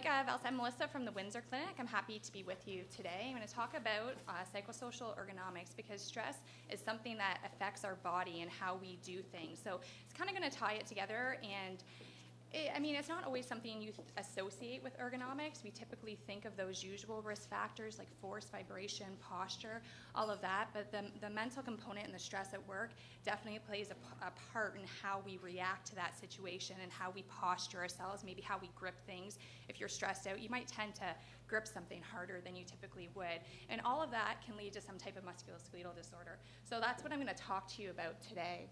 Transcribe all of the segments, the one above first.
Val said, I'm Melissa from the Windsor Clinic. I'm happy to be with you today. I'm going to talk about psychosocial ergonomics because stress is something that affects our body and how we do things. So it's kind of going to tie it together, and it's not always something you associate with ergonomics. We typically think of those usual risk factors like force, vibration, posture, all of that, but the mental component and the stress at work definitely plays a part in how we react to that situation and how we posture ourselves, maybe how we grip things. If you're stressed out, you might tend to grip something harder than you typically would, and all of that can lead to some type of musculoskeletal disorder. So that's what I'm going to talk to you about today.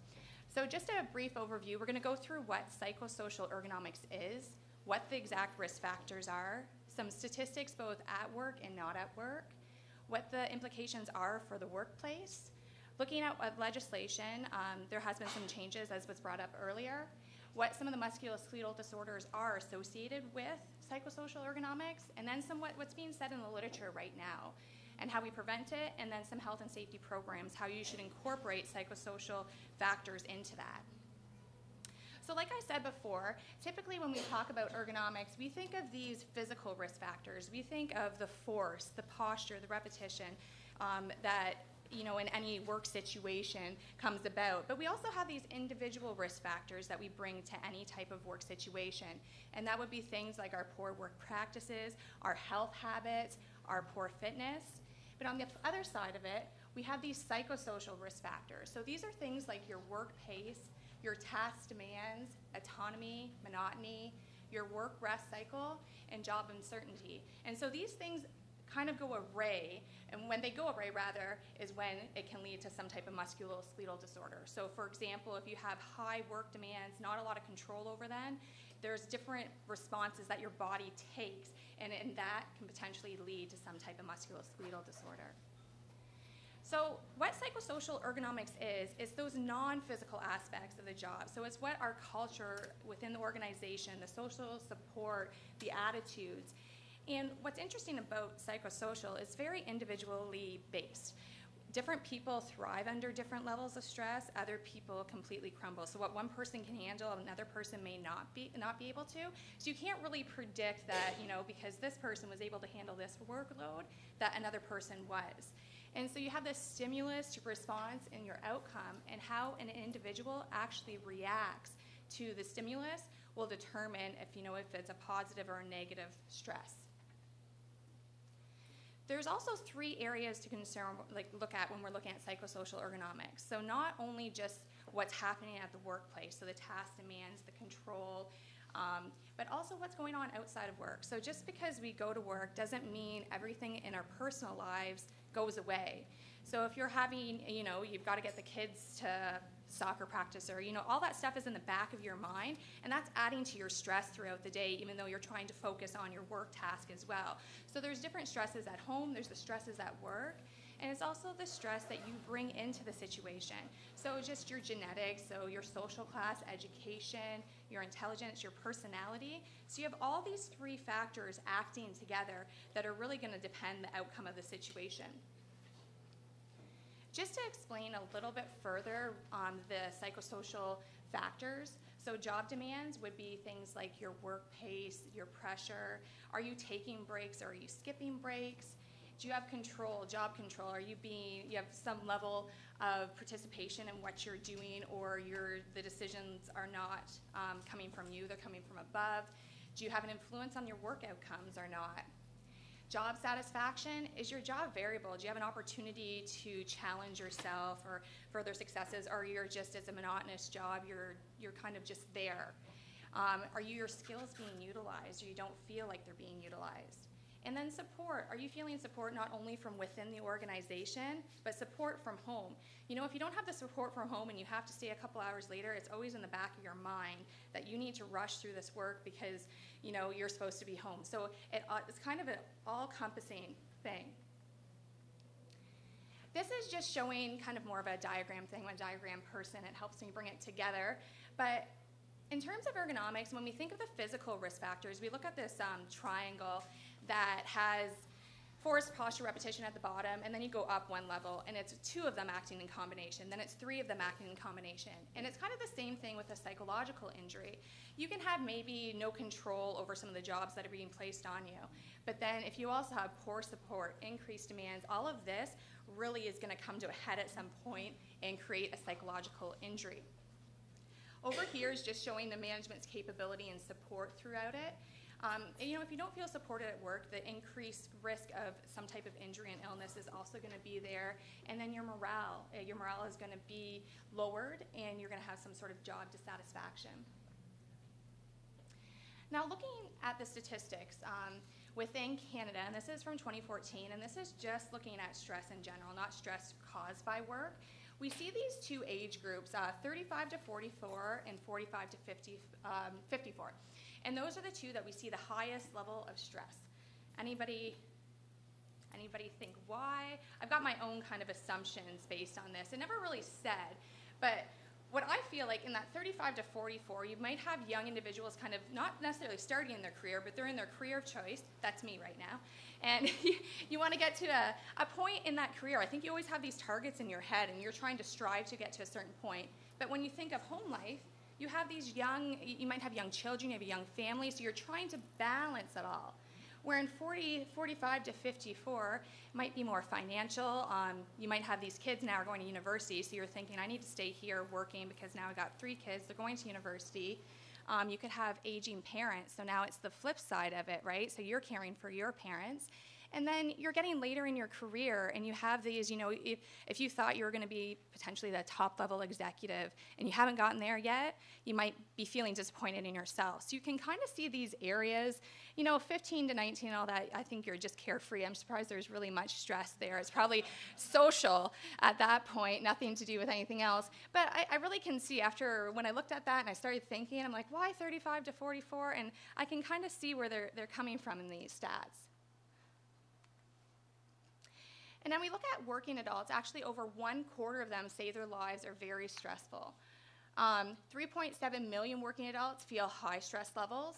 So just a brief overview, we're going to go through what psychosocial ergonomics is, what the exact risk factors are, some statistics both at work and not at work, what the implications are for the workplace, looking at legislation, there has been some changes as was brought up earlier, what some of the musculoskeletal disorders are associated with psychosocial ergonomics, and then what's being said in the literature right now, and how we prevent it, and then some health and safety programs, how you should incorporate psychosocial factors into that. So like I said before, typically when we talk about ergonomics, we think of these physical risk factors. We think of the force, the posture, the repetition that in any work situation comes about. But we also have these individual risk factors that we bring to any type of work situation. And that would be things like our poor work practices, our health habits, our poor fitness. But on the other side of it, we have these psychosocial risk factors. So these are things like your work pace, your task demands, autonomy, monotony, your work-rest cycle, and job uncertainty. And so these things kind of go array, and when they go array, rather, is when it can lead to some type of musculoskeletal disorder. So for example, if you have high work demands, not a lot of control over them, there's different responses that your body takes, and that can potentially lead to some type of musculoskeletal disorder. So what psychosocial ergonomics is those non-physical aspects of the job. So it's what our culture within the organization, the social support, the attitudes. And what's interesting about psychosocial is very individually based. Different people thrive under different levels of stress. Other people completely crumble. So what one person can handle, another person may not be able to. So you can't really predict that, because this person was able to handle this workload, that another person was. And so you have this stimulus response in your outcome, and how an individual actually reacts to the stimulus will determine if it's a positive or a negative stress. There's also 3 areas to look at when we're looking at psychosocial ergonomics. So not only just what's happening at the workplace, so the task demands, the control, but also what's going on outside of work. So just because we go to work doesn't mean everything in our personal lives goes away. So if you're having, you've got to get the kids to soccer practice, or all that stuff is in the back of your mind, and that's adding to your stress throughout the day, even though you're trying to focus on your work task as well. So there's different stresses at home, there's the stresses at work, and it's also the stress that you bring into the situation. So just your genetics, so your social class, education, your intelligence, your personality. So you have all these 3 factors acting together that are really going to depend the outcome of the situation. Just to explain a little bit further on the psychosocial factors, so job demands would be things like your work pace, your pressure. Are you taking breaks, or are you skipping breaks? Do you have control, job control? You have some level of participation in what you're doing, or the decisions are not coming from you, they're coming from above? Do you have an influence on your work outcomes or not? Job satisfaction, is your job variable? Do you have an opportunity to challenge yourself or further successes, or you're just, as a monotonous job, you're kind of just there? Are your skills being utilized, or you don't feel like they're being utilized? And then support. Are you feeling support not only from within the organization, but support from home? If you don't have the support from home and you have to stay a couple hours later, it's always in the back of your mind that you need to rush through this work because, you're supposed to be home. So it's kind of an all-encompassing thing. This is just showing kind of more of a diagram thing. I'm a diagram person. It helps me bring it together. But in terms of ergonomics, when we think of the physical risk factors, we look at this triangle that has forced posture repetition at the bottom, and then you go up one level, and it's 2 of them acting in combination. Then it's 3 of them acting in combination. And it's kind of the same thing with a psychological injury. You can have maybe no control over some of the jobs that are being placed on you. But then if you also have poor support, increased demands, all of this really is going to come to a head at some point and create a psychological injury. Over here is just showing the management's capability and support throughout it. And, if you don't feel supported at work, the increased risk of some type of injury and illness is also going to be there. And then your morale is going to be lowered, and you're going to have some sort of job dissatisfaction. Now, looking at the statistics within Canada, and this is from 2014, and this is just looking at stress in general, not stress caused by work. We see these 2 age groups, 35 to 44 and 45 to 54. And those are the 2 that we see the highest level of stress. Anybody think why? I've got my own kind of assumptions based on this. It never really said, but what I feel like in that 35 to 44, you might have young individuals kind of not necessarily starting in their career, but they're in their career of choice. That's me right now. And you want to get to a point in that career. I think you always have these targets in your head, and you're trying to strive to get to a certain point. But when you think of home life, you have these you might have young children, you have a young family, so you're trying to balance it all. Where in 45 to 54 might be more financial. You might have these kids now are going to university, so you're thinking, I need to stay here working because now I got 3 kids, they're going to university. You could have aging parents, so now it's the flip side of it, right? So you're caring for your parents. And then you're getting later in your career, and you have these, if you thought you were going to be potentially the top level executive and you haven't gotten there yet, you might be feeling disappointed in yourself. So you can kind of see these areas, 15 to 19 and all that, I think you're just carefree. I'm surprised there's really much stress there. It's probably social at that point, nothing to do with anything else. But I really can see when I looked at that and I started thinking, I'm like, why 35 to 44? And I can kind of see where they're coming from in these stats. And then we look at working adults. Actually, over 1/4 of them say their lives are very stressful. 3.7 million working adults feel high stress levels.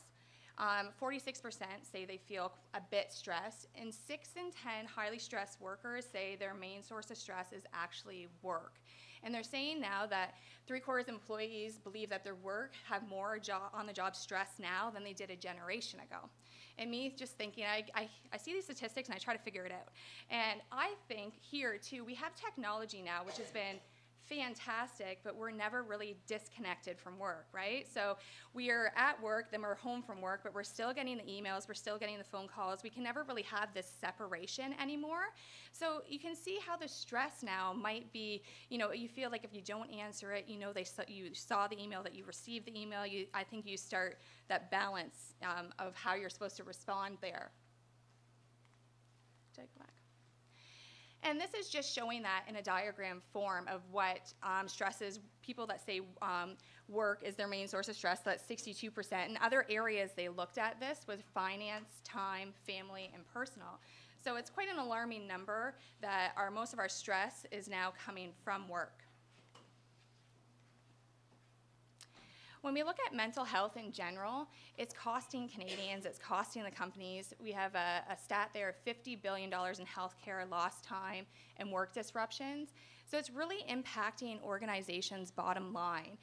46% say they feel a bit stressed. And 6 in 10 highly stressed workers say their main source of stress is actually work. And they're saying now that 3/4 employees believe that their work have more on-the-job stress now than they did a generation ago. And me just thinking, I see these statistics and I try to figure it out. And I think here too, we have technology now, which has been fantastic, but we're never really disconnected from work, right? So we are at work, then we're home from work, but we're still getting the emails, we're still getting the phone calls. We can never really have this separation anymore. So you can see how the stress now might be, you feel like if you don't answer it, you saw the email, that you received the email. I think you start that balance of how you're supposed to respond there. Did I go back? And this is just showing that in a diagram form of what stresses people that say work is their main source of stress. So that's 62%. In other areas they looked at this was finance, time, family, and personal. So it's quite an alarming number that most of our stress is now coming from work. When we look at mental health in general, it's costing Canadians, it's costing the companies. We have a stat there of $50 billion in healthcare, lost time, and work disruptions. So it's really impacting organizations' bottom line.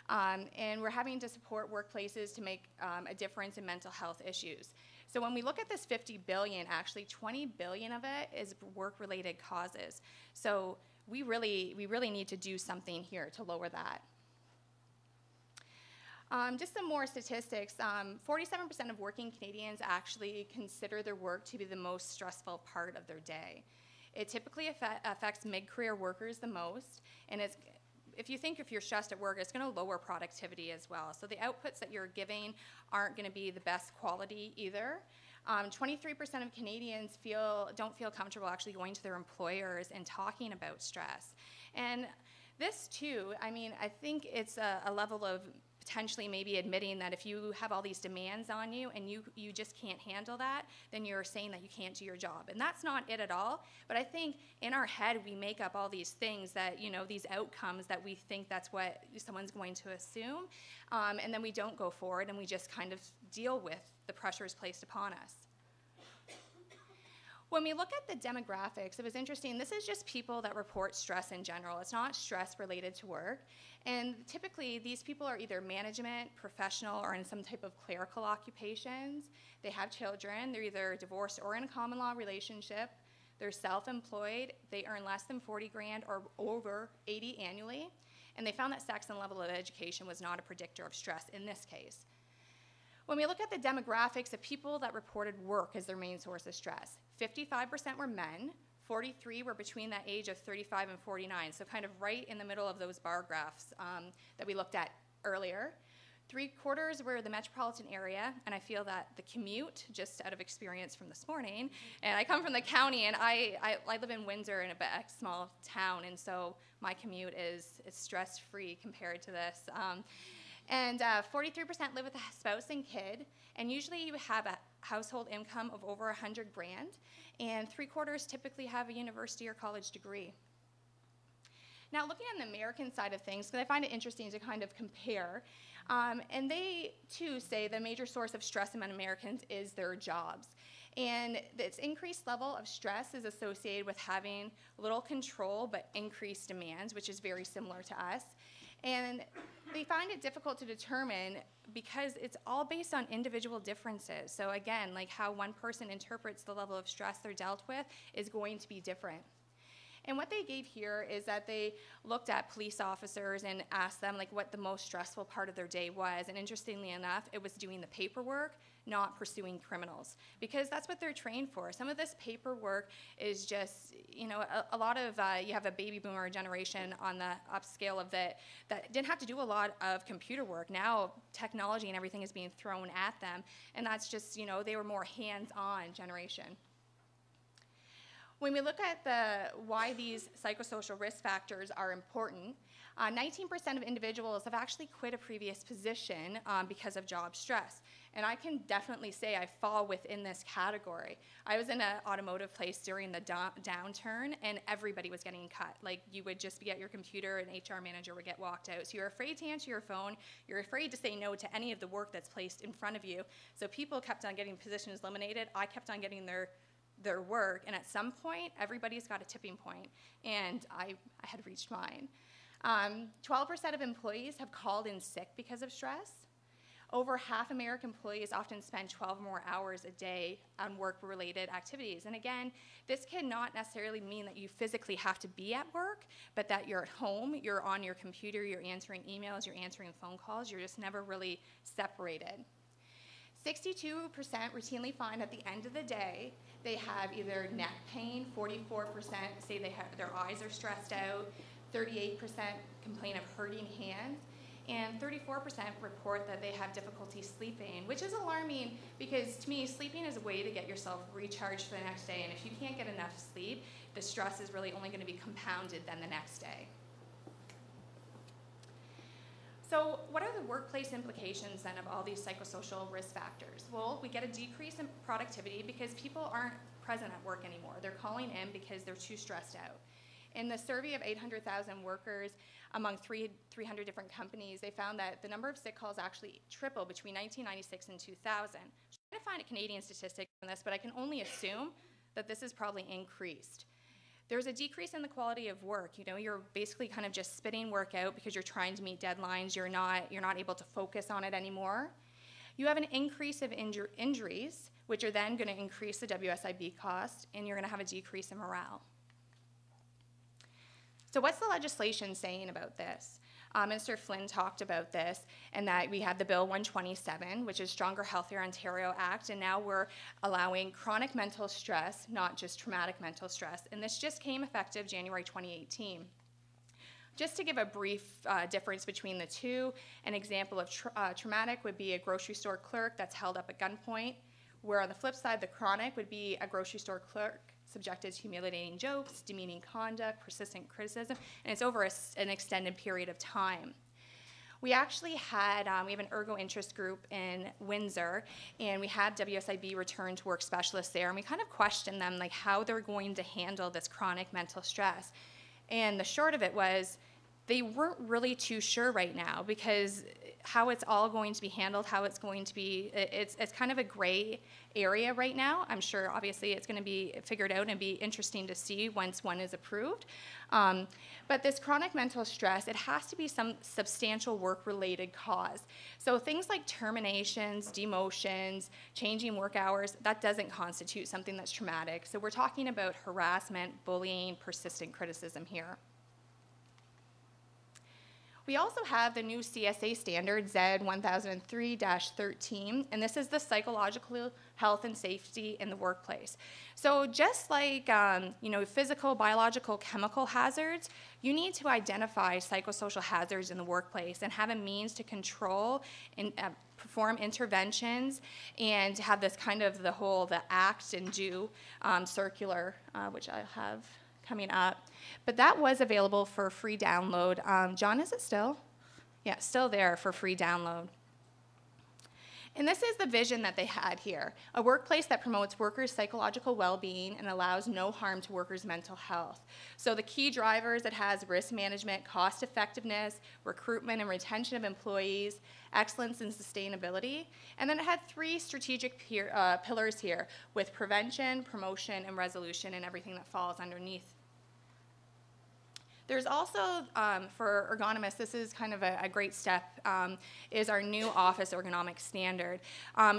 And we're having to support workplaces to make a difference in mental health issues. So when we look at this $50 billion, actually $20 billion of it is work-related causes. So we really need to do something here to lower that. Just some more statistics. 47% of working Canadians actually consider their work to be the most stressful part of their day. It typically affects mid-career workers the most, and if you're stressed at work, it's going to lower productivity as well. So the outputs that you're giving aren't going to be the best quality either. 23% of Canadians don't feel comfortable actually going to their employers and talking about stress. And this too, I think it's a level of potentially maybe admitting that if you have all these demands on you and you just can't handle that, then you're saying that you can't do your job. And that's not it at all. But I think in our head we make up all these things that, these outcomes that we think that's what someone's going to assume. And then we don't go forward and we just kind of deal with the pressures placed upon us. When we look at the demographics, it was interesting. This is just people that report stress in general. It's not stress related to work. And typically, these people are either management, professional, or in some type of clerical occupations. They have children. They're either divorced or in a common law relationship. They're self-employed. They earn less than 40 grand or over 80 annually. And they found that sex and level of education was not a predictor of stress in this case. When we look at the demographics of people that reported work as their main source of stress, 55% were men, 43 were between that age of 35 and 49, so kind of right in the middle of those bar graphs that we looked at earlier. 3/4 were the metropolitan area, and I feel that the commute, just out of experience from this morning, and I come from the county, and I live in Windsor in a small town, and so my commute is stress-free compared to this. And 43% live with a spouse and kid, and usually you have a household income of over 100 grand, and 3/4 typically have a university or college degree. Now, looking on the American side of things, because I find it interesting to kind of compare, and they, too, say the major source of stress among Americans is their jobs. And this increased level of stress is associated with having little control but increased demands, which is very similar to us. And they find it difficult to determine because it's all based on individual differences. So again, like how one person interprets the level of stress they're dealt with is going to be different. And what they gave here is that they looked at police officers and asked them like what the most stressful part of their day was. And interestingly enough, it was doing the paperwork, not pursuing criminals, because that's what they're trained for. Some of this paperwork is just, you know, a lot of, you have a baby boomer generation on the upscale of that didn't have to do a lot of computer work. Now technology and everything is being thrown at them, and that's just, you know, they were more hands-on generation. When we look at why these psychosocial risk factors are important, 19% of individuals have actually quit a previous position because of job stress. And I can definitely say I fall within this category. I was in an automotive place during the downturn, and everybody was getting cut. Like, you would just be at your computer, an HR manager would get walked out. So you're afraid to answer your phone. You're afraid to say no to any of the work that's placed in front of you. So people kept on getting positions eliminated. I kept on getting their work, and at some point, everybody's got a tipping point, and I had reached mine. 12% of employees have called in sick because of stress. Over half American employees often spend 12 more hours a day on work-related activities. And again, this cannot necessarily mean that you physically have to be at work, but that you're at home, you're on your computer, you're answering emails, you're answering phone calls, you're just never really separated. 62% routinely find at the end of the day they have either neck pain, 44% say their eyes are stressed out, 38% complain of hurting hands, and 34% report that they have difficulty sleeping, which is alarming because to me, sleeping is a way to get yourself recharged for the next day, and if you can't get enough sleep, the stress is really only going to be compounded then the next day. So what are the workplace implications then of all these psychosocial risk factors? Well, we get a decrease in productivity because people aren't present at work anymore. They're calling in because they're too stressed out. In the survey of 800,000 workers among 300 different companies, they found that the number of sick calls actually tripled between 1996 and 2000. I'm trying to find a Canadian statistic on this, but I can only assume that this has probably increased. There's a decrease in the quality of work. You know, you're basically kind of just spitting work out because you're trying to meet deadlines. You're not able to focus on it anymore. You have an increase of injuries, which are then going to increase the WSIB cost, and you're going to have a decrease in morale. So what's the legislation saying about this? Mr. Flynn talked about this, and that we have the Bill 127, which is Stronger, Healthier Ontario Act, and now we're allowing chronic mental stress, not just traumatic mental stress, and this just came effective January 2018. Just to give a brief difference between the two, an example of traumatic would be a grocery store clerk that's held up at gunpoint, where on the flip side, the chronic would be a grocery store clerk subjected to humiliating jokes, demeaning conduct, persistent criticism, and it's over an extended period of time. We actually had, we have an ergo interest group in Windsor, and we had WSIB return to work specialists there, and we kind of questioned them, like how they're going to handle this chronic mental stress. And the short of it was, they weren't really too sure right now because how it's all going to be handled, how it's going to be, it's kind of a gray area right now. I'm sure obviously it's going to be figured out and be interesting to see once one is approved. But this chronic mental stress, it has to be some substantial work-related cause. So things like terminations, demotions, changing work hours, that doesn't constitute something that's traumatic. So we're talking about harassment, bullying, persistent criticism here. We also have the new CSA Standards, Z1003-13, and this is the psychological health and safety in the workplace. So just like physical, biological, chemical hazards, you need to identify psychosocial hazards in the workplace and have a means to control and perform interventions and have this kind of the act and do circular, which I have coming up. But that was available for free download. John, is it still? Yeah, still there for free download. And this is the vision that they had here, a workplace that promotes workers' psychological well-being and allows no harm to workers' mental health. So the key drivers, it has risk management, cost effectiveness, recruitment and retention of employees, excellence and sustainability. And then it had 3 strategic pillars here with prevention, promotion, and resolution and everything that falls underneath. There's also, for Ergonomics, this is kind of a great step, is our new office ergonomics standard.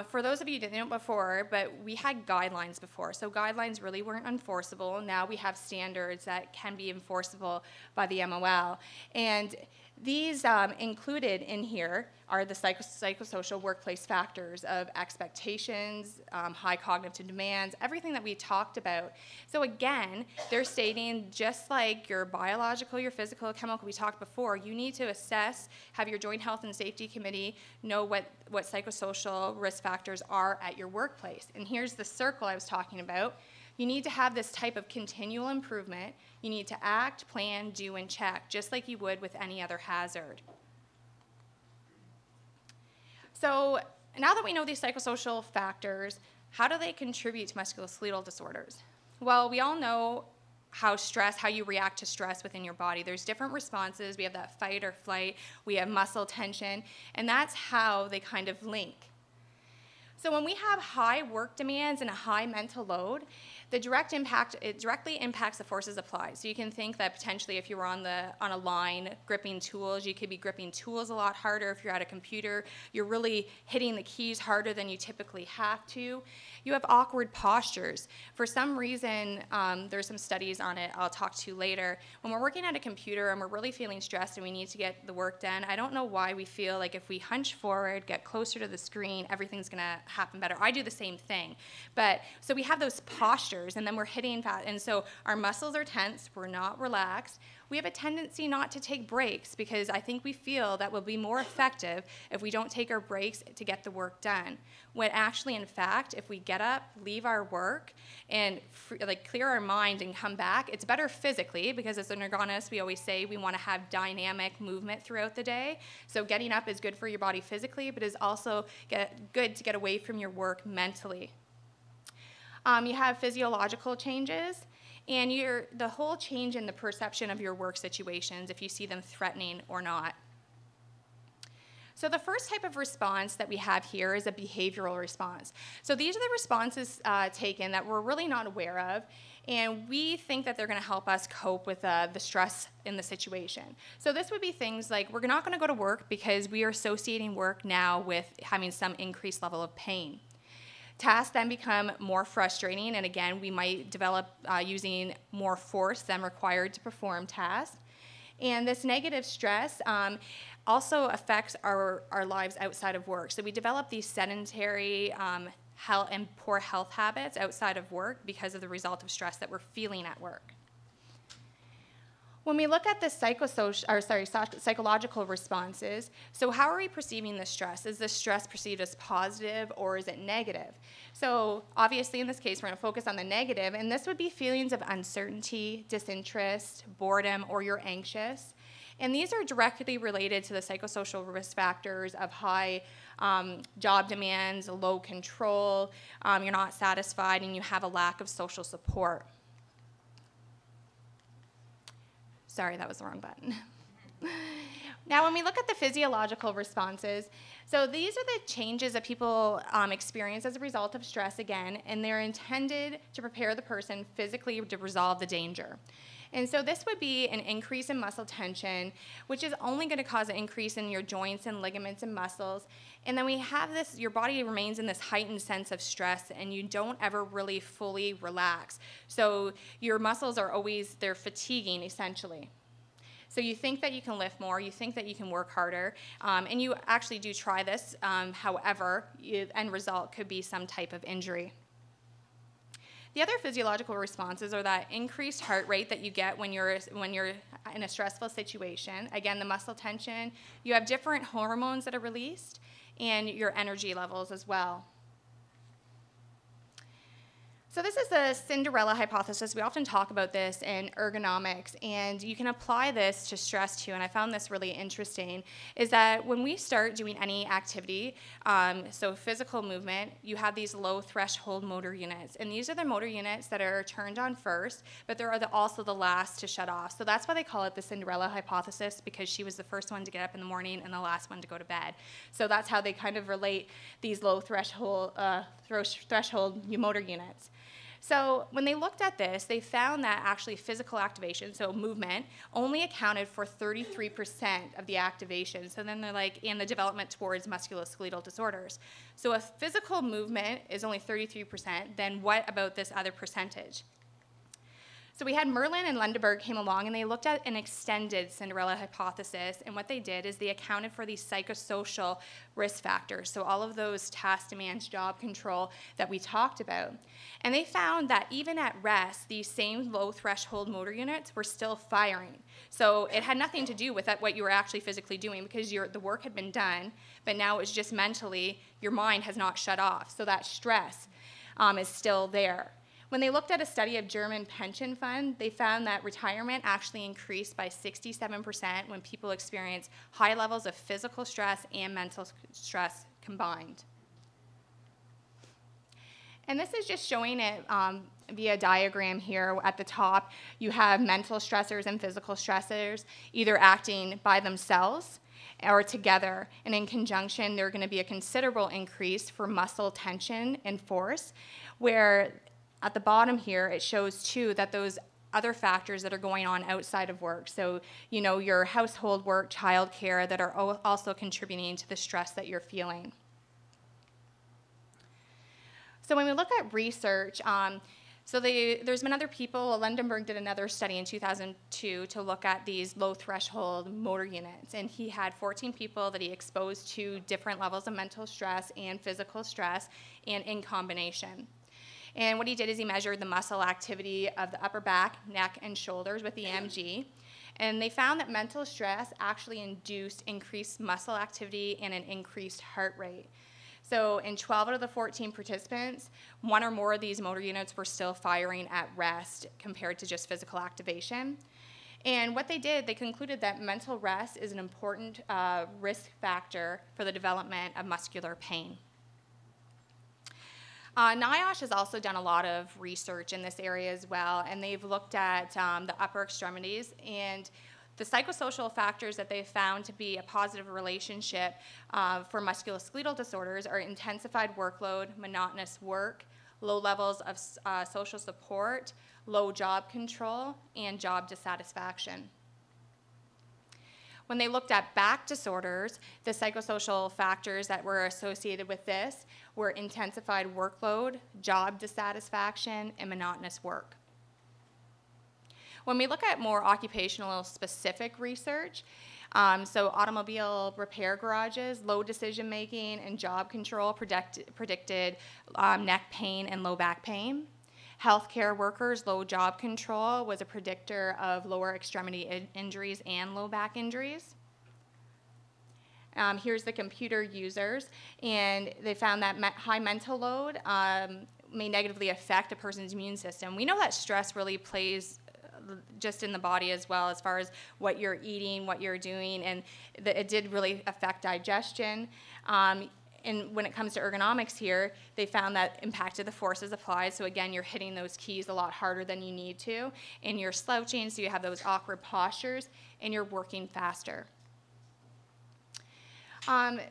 For those of you who didn't know before, but we had guidelines before, so guidelines really weren't enforceable. Now we have standards that can be enforceable by the MOL. And these included in here are the psychosocial workplace factors of expectations, high cognitive demands, everything that we talked about. So again, they're stating just like your biological, your physical, chemical we talked before, you need to assess, have your Joint Health and Safety Committee know what psychosocial risk factors are at your workplace. And here's the circle I was talking about. You need to have this type of continual improvement. You need to act, plan, do, and check, just like you would with any other hazard. So now that we know these psychosocial factors, how do they contribute to musculoskeletal disorders? Well, we all know how you react to stress within your body. There's different responses. We have that fight or flight. We have muscle tension, and that's how they kind of link. So when we have high work demands and a high mental load, it directly impacts the forces applied. So you can think that potentially if you were on a line gripping tools, you could be gripping tools a lot harder. If you're at a computer, you're really hitting the keys harder than you typically have to. You have awkward postures. For some reason, there's some studies on it I'll talk to later. When we're working at a computer and we're really feeling stressed and we need to get the work done, I don't know why we feel like if we hunch forward, get closer to the screen, everything's gonna happen better. I do the same thing. So we have those postures, and then we're hitting fat, and so our muscles are tense, we're not relaxed. We have a tendency not to take breaks because I think we feel that we'll be more effective if we don't take our breaks to get the work done. When actually, in fact, if we get up, leave our work, and clear our mind and come back, it's better physically because as an ergonomist, we always say we want to have dynamic movement throughout the day. So getting up is good for your body physically, but is also good to get away from your work mentally. You have physiological changes, and the whole change in the perception of your work situations, if you see them threatening or not. So the first type of response that we have here is a behavioral response. So these are the responses taken that we're really not aware of, and we think that they're going to help us cope with the stress in the situation. So this would be things like we're not going to go to work because we are associating work now with having some increased level of pain. Tasks then become more frustrating, and again, we might develop using more force than required to perform tasks. And this negative stress also affects our lives outside of work. So we develop these sedentary health and poor health habits outside of work because of the result of stress that we're feeling at work. When we look at the psychological responses, so how are we perceiving the stress? Is the stress perceived as positive or is it negative? So obviously in this case, we're going to focus on the negative, and this would be feelings of uncertainty, disinterest, boredom, or you're anxious. And these are directly related to the psychosocial risk factors of high job demands, low control, you're not satisfied, and you have a lack of social support. Sorry, that was the wrong button. Now, when we look at the physiological responses, so these are the changes that people experience as a result of stress again, and they're intended to prepare the person physically to resolve the danger. And so this would be an increase in muscle tension, which is only going to cause an increase in your joints and ligaments and muscles. And then we have this, your body remains in this heightened sense of stress, and you don't ever really fully relax. So your muscles are always, they're fatiguing essentially. So you think that you can lift more, you think that you can work harder, and you actually do try this. However, the end result could be some type of injury. The other physiological responses are that increased heart rate that you get when you're in a stressful situation. Again, the muscle tension, you have different hormones that are released, and your energy levels as well. So this is the Cinderella hypothesis. We often talk about this in ergonomics, and you can apply this to stress too, and I found this really interesting, is that when we start doing any activity, so physical movement, you have these low threshold motor units, and these are the motor units that are turned on first, but they're also the last to shut off. So that's why they call it the Cinderella hypothesis, because she was the first one to get up in the morning and the last one to go to bed. So that's how they kind of relate these low threshold motor units. So when they looked at this, they found that actually physical activation, so movement, only accounted for 33% of the activation. So then they're like, and the development towards musculoskeletal disorders. So if physical movement is only 33%, then what about this other percentage? So we had Merlin and Lundeberg came along, and they looked at an extended Cinderella hypothesis, and what they did is they accounted for these psychosocial risk factors, so all of those task demands, job control that we talked about. And they found that even at rest, these same low threshold motor units were still firing. So it had nothing to do with what you were actually physically doing, because the work had been done, but now it's just mentally, your mind has not shut off, so that stress is still there. When they looked at a study of German pension fund, they found that retirement actually increased by 67% when people experience high levels of physical stress and mental stress combined. And this is just showing it via diagram here. At the top, you have mental stressors and physical stressors either acting by themselves or together, and in conjunction, there's going to be a considerable increase for muscle tension and force, where at the bottom here, it shows, too, that those other factors that are going on outside of work, so, you know, your household work, childcare, that are also contributing to the stress that you're feeling. So when we look at research, there's been other people. Lundeberg did another study in 2002 to look at these low threshold motor units, and he had 14 people that he exposed to different levels of mental stress and physical stress, and in combination. And what he did is he measured the muscle activity of the upper back, neck, and shoulders with the EMG. And they found that mental stress actually induced increased muscle activity and an increased heart rate. So in 12 out of the 14 participants, one or more of these motor units were still firing at rest compared to just physical activation. And what they did, they concluded that mental rest is an important risk factor for the development of muscular pain. NIOSH has also done a lot of research in this area as well, and they've looked at the upper extremities, and the psychosocial factors that they've found to be a positive relationship for musculoskeletal disorders are intensified workload, monotonous work, low levels of social support, low job control, and job dissatisfaction. When they looked at back disorders, the psychosocial factors that were associated with this were intensified workload, job dissatisfaction, and monotonous work. When we look at more occupational specific research, so automobile repair garages, low decision making, and job control predicted neck pain and low back pain. Healthcare workers, low job control was a predictor of lower extremity injuries and low back injuries. Here's the computer users, and they found that high mental load may negatively affect a person's immune system. We know that stress really plays just in the body as well, as far as what you're eating, what you're doing, and it did really affect digestion. and when it comes to ergonomics here, they found that impacted the forces applied. So again, you're hitting those keys a lot harder than you need to, and you're slouching, so you have those awkward postures, and you're working faster.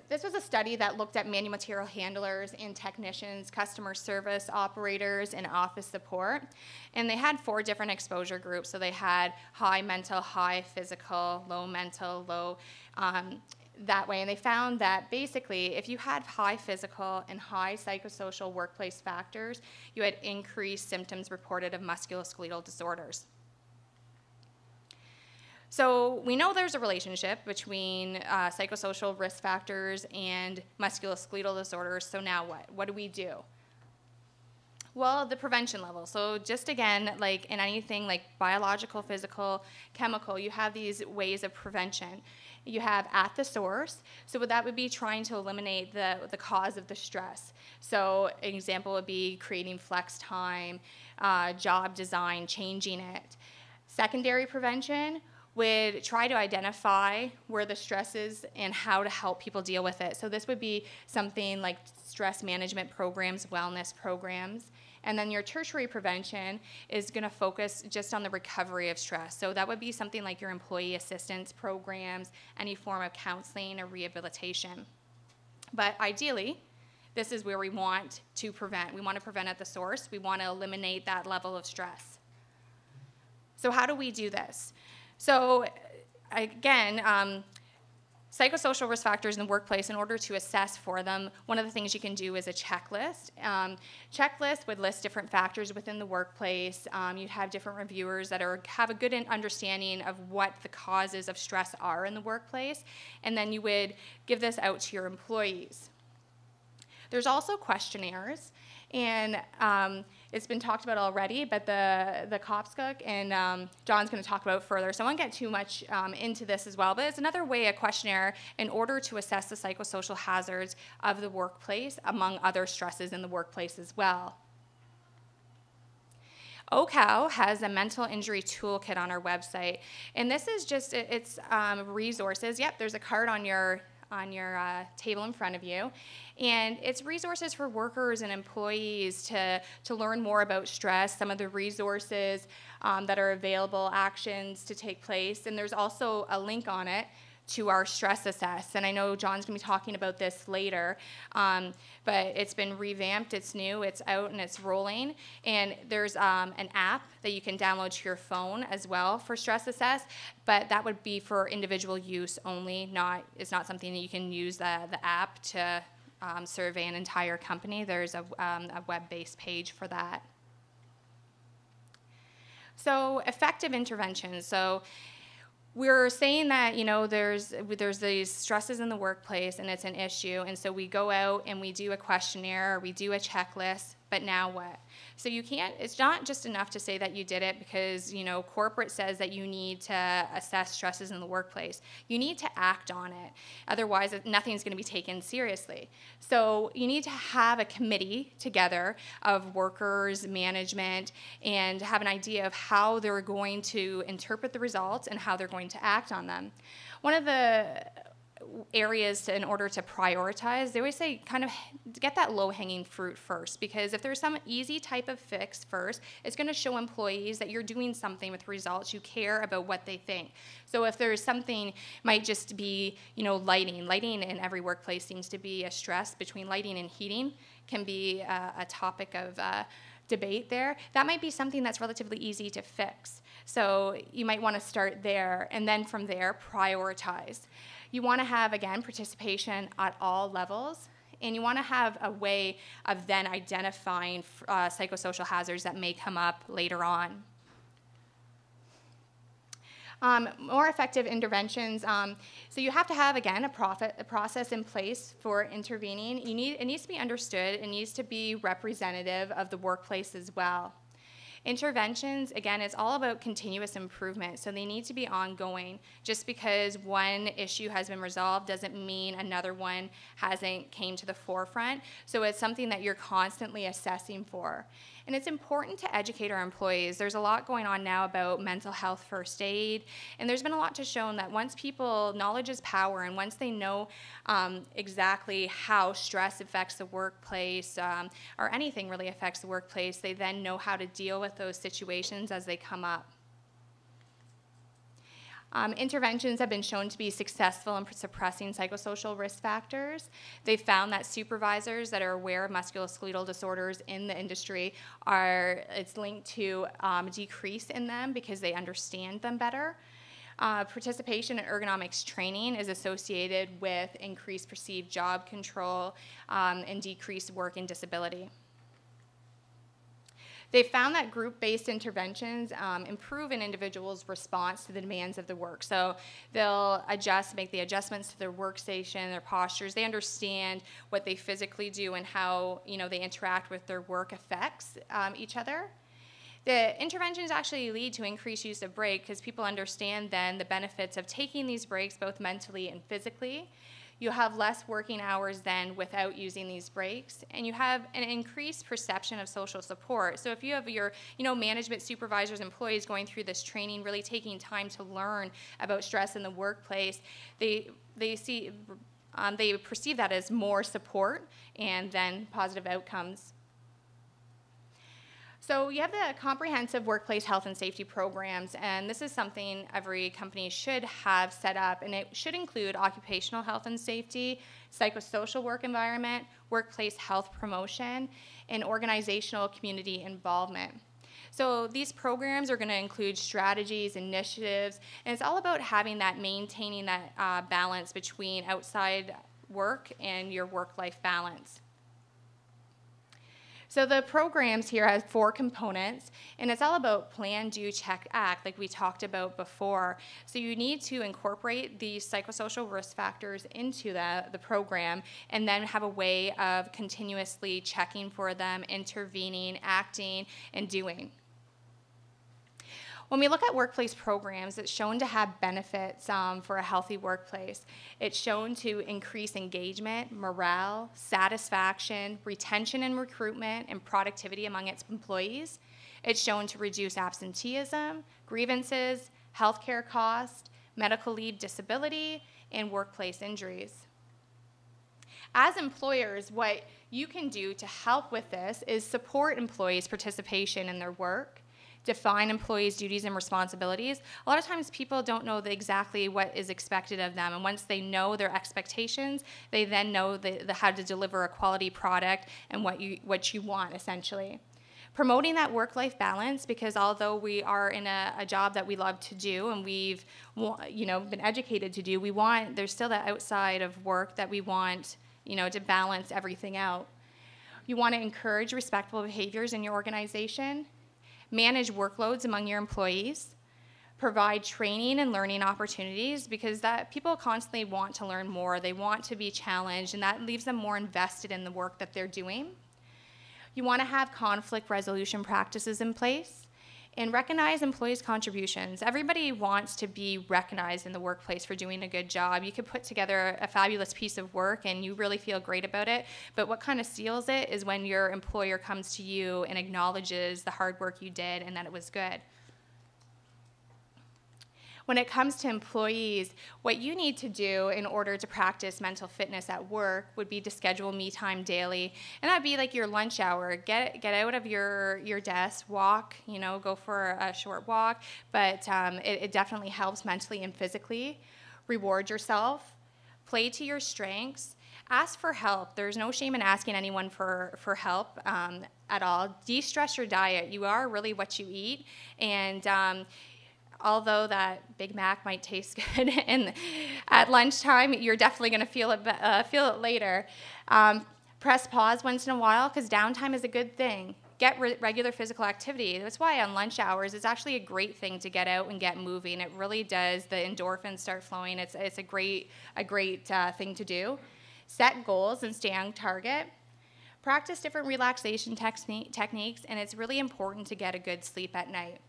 This was a study that looked at manual material handlers and technicians, customer service operators, and office support. And they had 4 different exposure groups. So they had high mental, high physical, low mental, low that way. And they found that basically if you had high physical and high psychosocial workplace factors, you had increased symptoms reported of musculoskeletal disorders. So we know there's a relationship between psychosocial risk factors and musculoskeletal disorders. So now what? What do we do? Well, the prevention level. So just again, like in anything like biological, physical, chemical, you have these ways of prevention. You have at the source. So that would be trying to eliminate the cause of the stress. So an example would be creating flex time, job design, changing it. Secondary prevention would try to identify where the stress is and how to help people deal with it. So this would be something like stress management programs, wellness programs. And then your tertiary prevention is going to focus just on the recovery of stress. So that would be something like your employee assistance programs, any form of counseling or rehabilitation. But ideally, this is where we want to prevent. We want to prevent at the source. We want to eliminate that level of stress. So how do we do this? So again, psychosocial risk factors in the workplace, in order to assess for them, one of the things you can do is a checklist. Checklist would list different factors within the workplace. You'd have different reviewers that have a good understanding of what the causes of stress are in the workplace, and then you would give this out to your employees. There's also questionnaires, and it's been talked about already, but the COPSCOC and John's going to talk about it further, so I won't get too much into this as well, but it's another way, a questionnaire, in order to assess the psychosocial hazards of the workplace, among other stresses in the workplace as well. OHCOW has a mental injury toolkit on our website, and this is just, it's resources. Yep, there's a card on your table in front of you, and it's resources for workers and employees to learn more about stress, some of the resources that are available, actions to take place, and there's also a link on it to our stress assess, and I know John's going to be talking about this later, but it's been revamped, it's new, it's out, and it's rolling, and there's an app that you can download to your phone as well for stress assess, but that would be for individual use only, it's not something that you can use the app to survey an entire company. There's a web-based page for that. So effective interventions. So we're saying that, you know, there's these stresses in the workplace and it's an issue, and so we go out and we do a questionnaire or we do a checklist, but now what? So you can't, it's not just enough to say that you did it because, you know, corporate says that you need to assess stresses in the workplace. You need to act on it. Otherwise, nothing's going to be taken seriously. So you need to have a committee together of workers, management, and have an idea of how they're going to interpret the results and how they're going to act on them. One of the areas in order to prioritize, they always say kind of get that low-hanging fruit first, because if there's some easy type of fix first, it's going to show employees that you're doing something with results, you care about what they think. So if there's something, might just be, you know, lighting in every workplace seems to be a stress between lighting and heating, can be a topic of debate there. That might be something that's relatively easy to fix. So you might want to start there, and then from there prioritize. You want to have, again, participation at all levels, and you want to have a way of then identifying psychosocial hazards that may come up later on. More effective interventions. So you have to have, again, a process in place for intervening. It needs to be understood. It needs to be representative of the workplace as well. Interventions, again, it's all about continuous improvement, so they need to be ongoing. Just because one issue has been resolved doesn't mean another one hasn't came to the forefront, so it's something that you're constantly assessing for. And it's important to educate our employees. There's a lot going on now about mental health first aid, and there's been a lot to show that once people, knowledge is power, and once they know exactly how stress affects the workplace, or anything really affects the workplace, they then know how to deal with those situations as they come up. Interventions have been shown to be successful in suppressing psychosocial risk factors. They've found that supervisors that are aware of musculoskeletal disorders in the industry it's linked to decrease in them because they understand them better. Participation in ergonomics training is associated with increased perceived job control and decreased work and disability. They found that group-based interventions improve an individual's response to the demands of the work. So they'll make the adjustments to their workstation, their postures. They understand what they physically do and how they interact with their work affects each other. The interventions actually lead to increased use of break because people understand then the benefits of taking these breaks both mentally and physically. You'll have less working hours then without using these breaks, and you have an increased perception of social support. So if you have your management, supervisors, employees going through this training, really taking time to learn about stress in the workplace, they perceive that as more support and then positive outcomes. So you have the comprehensive workplace health and safety programs, and this is something every company should have set up, and it should include occupational health and safety, psychosocial work environment, workplace health promotion, and organizational community involvement. So these programs are going to include strategies, initiatives, and it's all about maintaining that balance between outside work and your work-life balance. So the programs here have 4 components, and it's all about plan, do, check, act, like we talked about before. So you need to incorporate these psychosocial risk factors into the program and then have a way of continuously checking for them, intervening, acting, and doing. When we look at workplace programs, it's shown to have benefits for a healthy workplace. It's shown to increase engagement, morale, satisfaction, retention and recruitment, and productivity among its employees. It's shown to reduce absenteeism, grievances, healthcare costs, medical leave disability, and workplace injuries. As employers, what you can do to help with this is support employees' participation in their work, define employees' duties and responsibilities. A lot of times people don't know exactly what is expected of them, and once they know their expectations, they then know how to deliver a quality product and what you want, essentially. Promoting that work-life balance, because although we are in a job that we love to do and we've been educated to do, there's still that outside of work that we want to balance everything out. You want to encourage respectful behaviors in your organization, manage workloads among your employees, provide training and learning opportunities, because people constantly want to learn more, they want to be challenged, and that leaves them more invested in the work that they're doing. You want to have conflict resolution practices in place, and recognize employees' contributions. Everybody wants to be recognized in the workplace for doing a good job. You could put together a fabulous piece of work and you really feel great about it, but what kind of seals it is when your employer comes to you and acknowledges the hard work you did and that it was good. When it comes to employees, what you need to do in order to practice mental fitness at work would be to schedule me time daily, and that'd be like your lunch hour. Get out of your desk, walk, go for a short walk, but it definitely helps mentally and physically. Reward yourself, play to your strengths, ask for help. There's no shame in asking anyone for help at all. De-stress your diet. You are really what you eat, and although that Big Mac might taste good and at lunchtime, you're definitely going to feel it later. Press pause once in a while, because downtime is a good thing. Get regular physical activity. That's why on lunch hours, it's actually a great thing to get out and get moving. It really does. The endorphins start flowing. It's a great thing to do. Set goals and stay on target. Practice different relaxation techniques, and it's really important to get a good sleep at night.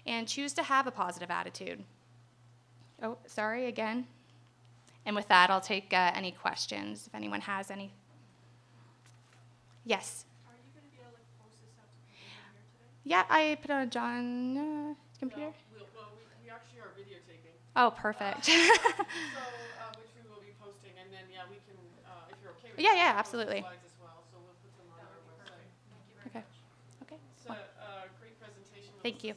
And choose to have a positive attitude. Oh, sorry, again. And with that, I'll take any questions if anyone has any. Yes? Are you going to be able to post this up to people here today? Yeah, I put it on John's computer. No, we actually are videotaping. Oh, perfect. So, which we will be posting, and then, yeah, we can, if you're okay with Yeah, absolutely. slides as well, so we'll put them on our website. Okay. Okay. It's a great presentation. Thank you.